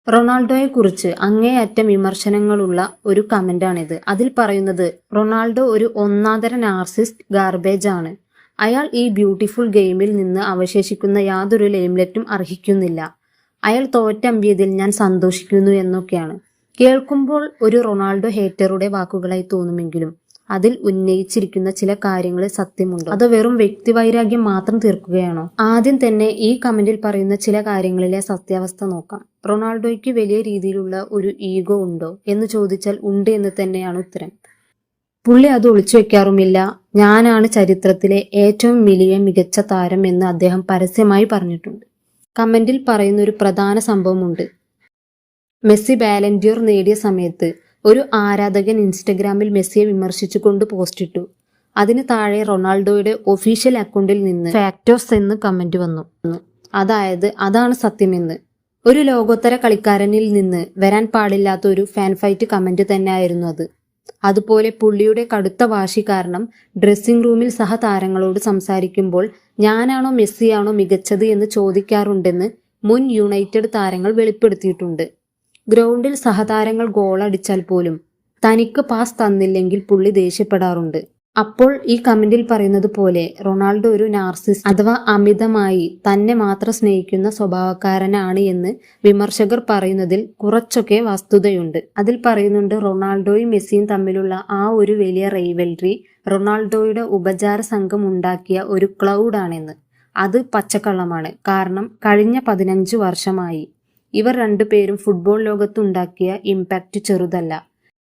റൊണാൾഡോയെക്കുറിച്ച് അങ്ങേയറ്റം വിമർശനങ്ങളുള്ള ഒരു കമന്റാണിത്. അതിൽ പറയുന്നത് റൊണാൾഡോ ഒരു ഒന്നാന്തര നാർസിസ്റ്റ് ഗാർബേജ് ആണ്. അയാൾ ഈ ബ്യൂട്ടിഫുൾ ഗെയിമിൽ നിന്ന് അവശേഷിക്കുന്ന യാതൊരു ലൈംലൈറ്റും അർഹിക്കുന്നില്ല. അയാൾ തോറ്റമ്പിയതിൽ ഞാൻ സന്തോഷിക്കുന്നു എന്നൊക്കെയാണ്. കേൾക്കുമ്പോൾ ഒരു റൊണാൾഡോ ഹേറ്ററുടെ വാക്കുകളായി തോന്നുമെങ്കിലും അതിൽ ഉന്നയിച്ചിരിക്കുന്ന ചില കാര്യങ്ങളിൽ സത്യമുണ്ടോ, അതോ വെറും വ്യക്തിവൈരാഗ്യം മാത്രം തീർക്കുകയാണോ? ആദ്യം തന്നെ ഈ കമന്റിൽ പറയുന്ന ചില കാര്യങ്ങളിലെ സത്യാവസ്ഥ നോക്കാം. റൊണാൾഡോയ്ക്ക് വലിയ രീതിയിലുള്ള ഒരു ഈഗോ ഉണ്ടോ എന്ന് ചോദിച്ചാൽ ഉണ്ട് എന്ന് തന്നെയാണ് ഉത്തരം. പുള്ളി അത് ഒളിച്ചു വെക്കാറുമില്ല. ഞാനാണ് ചരിത്രത്തിലെ ഏറ്റവും വലിയ മികച്ച താരം എന്ന് അദ്ദേഹം പരസ്യമായി പറഞ്ഞിട്ടുണ്ട്. കമന്റിൽ പറയുന്ന ഒരു പ്രധാന സംഭവമുണ്ട്. മെസ്സി ബാലൻഡിയോർ നേടിയ സമയത്ത് ഒരു ആരാധകൻ ഇൻസ്റ്റഗ്രാമിൽ മെസ്സിയെ വിമർശിച്ചുകൊണ്ട് പോസ്റ്റിട്ടു. അതിന് താഴെ റൊണാൾഡോയുടെ ഒഫീഷ്യൽ അക്കൗണ്ടിൽ നിന്ന് ഫാക്ടോസ് എന്ന് കമന്റ് വന്നു. അതായത് അതാണ് സത്യമെന്ന്. ഒരു ലോകോത്തര കളിക്കാരനിൽ നിന്ന് വരാൻ പാടില്ലാത്ത ഒരു ഫാൻ ഫൈറ്റ് കമന്റ് തന്നെയായിരുന്നു അത്. അതുപോലെ പുള്ളിയുടെ കടുത്ത വാശി കാരണം ഡ്രസ്സിംഗ് റൂമിൽ സഹതാരങ്ങളോട് സംസാരിക്കുമ്പോൾ ഞാനാണോ മെസ്സിയാണോ മികച്ചത് എന്ന് ചോദിക്കാറുണ്ടെന്ന് മുൻ യുണൈറ്റഡ് താരങ്ങൾ വെളിപ്പെടുത്തിയിട്ടുണ്ട്. ഗ്രൗണ്ടിൽ സഹതാരങ്ങൾ ഗോളടിച്ചാൽ പോലും തനിക്ക് പാസ് തന്നില്ലെങ്കിൽ പുള്ളി ദേഷ്യപ്പെടാറുണ്ട്. അപ്പോൾ ഈ കമന്റിൽ പറയുന്നത് പോലെ റൊണാൾഡോ ഒരു നാർസിസ്റ്റ് അഥവാ അമിതമായി തന്നെ മാത്രം സ്നേഹിക്കുന്ന സ്വഭാവക്കാരനാണ് എന്ന് വിമർശകർ പറയുന്നതിൽ കുറച്ചൊക്കെ വസ്തുതയുണ്ട്. അതിൽ പറയുന്നുണ്ട് റൊണാൾഡോയും മെസ്സിയും തമ്മിലുള്ള ആ ഒരു വലിയ റൈവൽറി റൊണാൾഡോയുടെ ഉപചാര സംഘം ഉണ്ടാക്കിയ ഒരു ക്ലൗഡാണെന്ന്. അത് പച്ചക്കള്ളമാണ്. കാരണം കഴിഞ്ഞ 15 വർഷമായി ഇവർ രണ്ടുപേരും ഫുട്ബോൾ ലോകത്തുണ്ടാക്കിയ ഇമ്പാക്റ്റ് ചെറുതല്ല.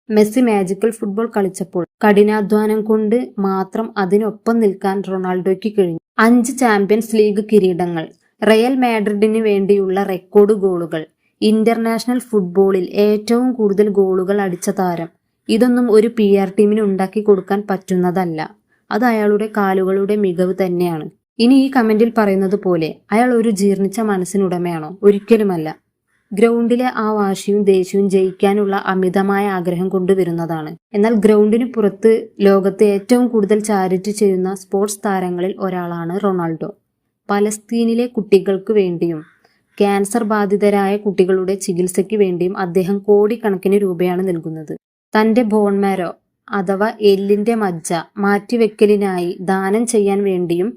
മെസ്സി മാജിക്കൽ ഫുട്ബോൾ കളിച്ചപ്പോൾ കഠിനാധ്വാനം കൊണ്ട് മാത്രം അതിനൊപ്പം നിൽക്കാൻ റൊണാൾഡോയ്ക്ക് കഴിഞ്ഞു. 5 ചാമ്പ്യൻസ് ലീഗ് കിരീടങ്ങൾ, റയൽ മാഡ്രിഡിന് വേണ്ടിയുള്ള റെക്കോർഡ് ഗോളുകൾ, ഇന്റർനാഷണൽ ഫുട്ബോളിൽ ഏറ്റവും കൂടുതൽ ഗോളുകൾ അടിച്ച താരം. ഇതൊന്നും ഒരു PR ടീമിന് ഉണ്ടാക്കി കൊടുക്കാൻ പറ്റുന്നതല്ല. അത് അയാളുടെ കാലുകളുടെ മികവ് തന്നെയാണ്. ഇനി ഈ കമന്റിൽ പറയുന്നത് പോലെ അയാൾ ഒരു ജീർണിച്ച മനസ്സിനുടമയാണോ? ഒരിക്കലുമല്ല. ഗ്രൗണ്ടിലെ ആ വാശിയും ദേഷ്യവും ജയിക്കാനുള്ള അമിതമായ ആഗ്രഹം കൊണ്ടുവരുന്നതാണ്. എന്നാൽ ഗ്രൗണ്ടിന് പുറത്ത് ലോകത്തെ ഏറ്റവും കൂടുതൽ ചാരിറ്റി ചെയ്യുന്ന സ്പോർട്സ് താരങ്ങളിൽ ഒരാളാണ് റൊണാൾഡോ. പലസ്തീനിലെ കുട്ടികൾക്ക് വേണ്ടിയും ക്യാൻസർ ബാധിതരായ കുട്ടികളുടെ ചികിത്സയ്ക്ക് വേണ്ടിയും അദ്ദേഹം കോടിക്കണക്കിന് രൂപയാണ് നൽകുന്നത്. തന്റെ ബോൺമാരോ അഥവാ എല്ലിന്റെ മജ്ജ മാറ്റിവെക്കലിനായി ദാനം ചെയ്യാൻ വേണ്ടിയും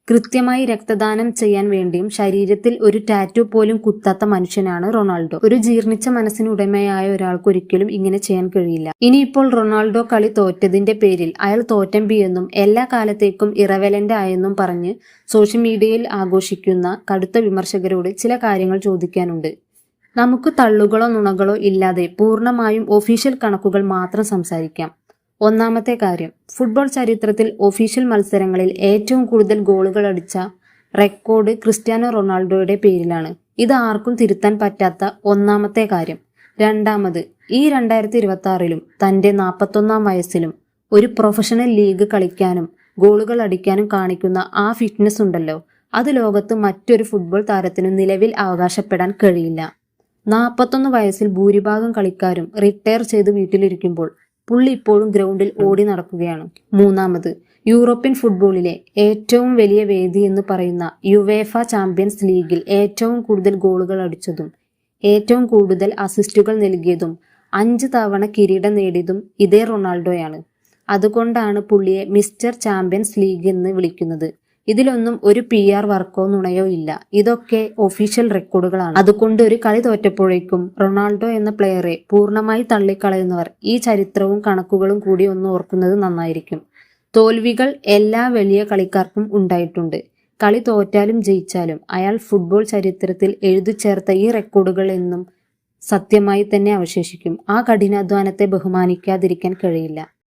കൃത്യമായി രക്തദാനം ചെയ്യാൻ വേണ്ടിയും ശരീരത്തിൽ ഒരു ടാറ്റു പോലും കുത്താത്ത മനുഷ്യനാണ് റൊണാൾഡോ. ഒരു ജീർണിച്ച മനസ്സിന് ഉടമയായ ഒരാൾക്ക് ഒരിക്കലും ഇങ്ങനെ ചെയ്യാൻ കഴിയില്ല. ഇനിയിപ്പോൾ റൊണാൾഡോ കളി തോറ്റതിന്റെ പേരിൽ അയാൾ തോറ്റമ്പിയെന്നും എല്ലാ കാലത്തേക്കും ഇറവലന്റ് ആയെന്നും പറഞ്ഞ് സോഷ്യൽ മീഡിയയിൽ ആഘോഷിക്കുന്ന കടുത്ത വിമർശകരോട് ചില കാര്യങ്ങൾ ചോദിക്കാനുണ്ട്. നമുക്ക് തള്ളുകളോ നുണകളോ ഇല്ലാതെ പൂർണ്ണമായും ഒഫീഷ്യൽ കണക്കുകൾ മാത്രം സംസാരിക്കാം. ഒന്നാമത്തെ കാര്യം, ഫുട്ബോൾ ചരിത്രത്തിൽ ഒഫീഷ്യൽ മത്സരങ്ങളിൽ ഏറ്റവും കൂടുതൽ ഗോളുകൾ അടിച്ച റെക്കോർഡ് ക്രിസ്ത്യാനോ റൊണാൾഡോയുടെ പേരിലാണ്. ഇത് ആർക്കും തിരുത്താൻ പറ്റാത്ത ഒന്നാമത്തെ കാര്യം. രണ്ടാമത്, ഈ 2026-ലും തന്റെ 41-ാം വയസ്സിലും ഒരു പ്രൊഫഷണൽ ലീഗ് കളിക്കാനും ഗോളുകൾ അടിക്കാനും കാണിക്കുന്ന ആ ഫിറ്റ്നസ് ഉണ്ടല്ലോ, അത് ലോകത്ത് മറ്റൊരു ഫുട്ബോൾ താരത്തിനും നിലവിൽ അവകാശപ്പെടാൻ കഴിയില്ല. 41 വയസ്സിൽ ഭൂരിഭാഗം കളിക്കാരും റിട്ടയർ ചെയ്ത് വീട്ടിലിരിക്കുമ്പോൾ പുള്ളി ഇപ്പോഴും ഗ്രൗണ്ടിൽ ഓടി നടക്കുകയാണ്. മൂന്നാമത്, യൂറോപ്യൻ ഫുട്ബോളിലെ ഏറ്റവും വലിയ വേദി എന്ന് പറയുന്ന യുവേഫ ചാമ്പ്യൻസ് ലീഗിൽ ഏറ്റവും കൂടുതൽ ഗോളുകൾ അടിച്ചതും ഏറ്റവും കൂടുതൽ അസിസ്റ്റുകൾ നൽകിയതും 5 തവണ കിരീടം നേടിയതും ഇതേ റൊണാൾഡോയാണ്. അതുകൊണ്ടാണ് പുള്ളിയെ മിസ്റ്റർ ചാമ്പ്യൻസ് ലീഗ് എന്ന് വിളിക്കുന്നത്. ഇതിലൊന്നും ഒരു PR വർക്കോ നുണയോ ഇല്ല. ഇതൊക്കെ ഒഫീഷ്യൽ റെക്കോർഡുകളാണ്. അതുകൊണ്ട് ഒരു കളി തോറ്റപ്പോഴേക്കും റൊണാൾഡോ എന്ന പ്ലെയറെ പൂർണ്ണമായി തള്ളിക്കളയുന്നവർ ഈ ചരിത്രവും കണക്കുകളും കൂടി ഒന്ന് ഓർക്കുന്നത് നന്നായിരിക്കും. തോൽവികൾ എല്ലാ വലിയ കളിക്കാർക്കും ഉണ്ടായിട്ടുണ്ട്. കളി തോറ്റാലും ജയിച്ചാലും അയാൾ ഫുട്ബോൾ ചരിത്രത്തിൽ എഴുതിച്ചേർത്ത ഈ റെക്കോർഡുകൾ എന്നും സത്യമായി തന്നെ അവശേഷിക്കും. ആ കഠിനാധ്വാനത്തെ ബഹുമാനിക്കാതിരിക്കാൻ കഴിയില്ല.